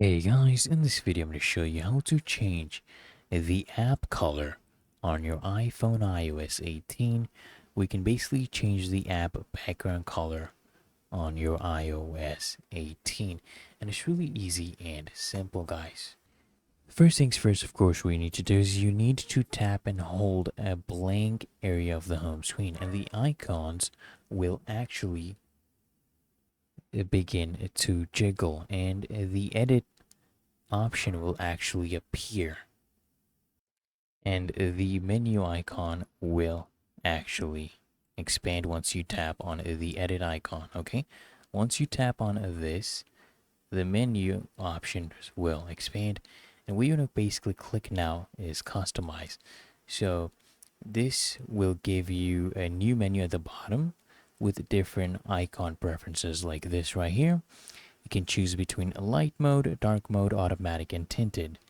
Hey guys, in this video I'm going to show you how to change the app color on your iPhone iOS 18. We can basically change the app background color on your iOS 18, and it's really easy and simple, guys. First things first, of course, what you need to do is you need to tap and hold a blank area of the home screen, and the icons will actually begin to jiggle, and the edit option will actually appear, and the menu icon will actually expand once you tap on the edit icon. Okay, once you tap on this, the menu options will expand, and what you're going to basically click now is customize. So this will give you a new menu at the bottom with different icon preferences like this right here. You can choose between light mode, dark mode, automatic, and tinted.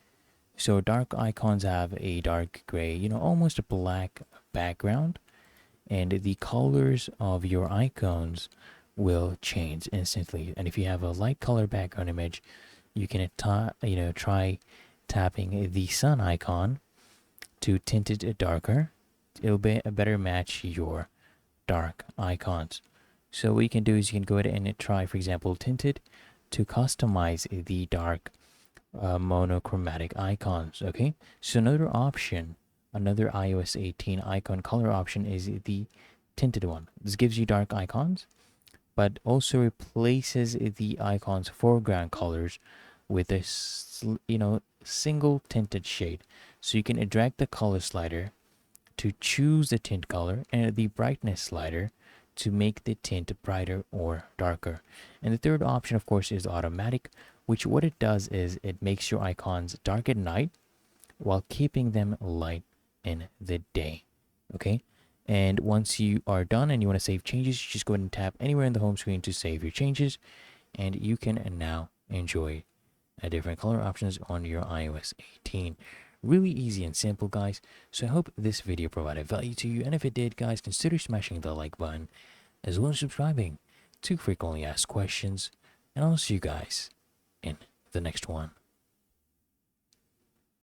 So dark icons have a dark gray, almost a black background, and the colors of your icons will change instantly. And if you have a light color background image, you can try tapping the sun icon to tint it darker. It'll be a better match your dark icons. So what you can do is you can go ahead and try, for example, tinted to customize the dark monochromatic icons. Okay, so another option, another iOS 18 icon color option is the tinted one. This gives you dark icons, but also replaces the icon's foreground colors with a single tinted shade. So you can drag the color slider to choose the tint color and the brightness slider to make the tint brighter or darker. And the third option, of course, is automatic, which what it does is it makes your icons dark at night while keeping them light in the day. Okay, and once you are done and you want to save changes, you just go ahead and tap anywhere in the home screen to save your changes, and you can now enjoy different color options on your iOS 18. Really easy and simple, guys. So I hope this video provided value to you, and if it did, guys, consider smashing the like button as well as subscribing to frequently asked questions, and I'll see you guys in the next one.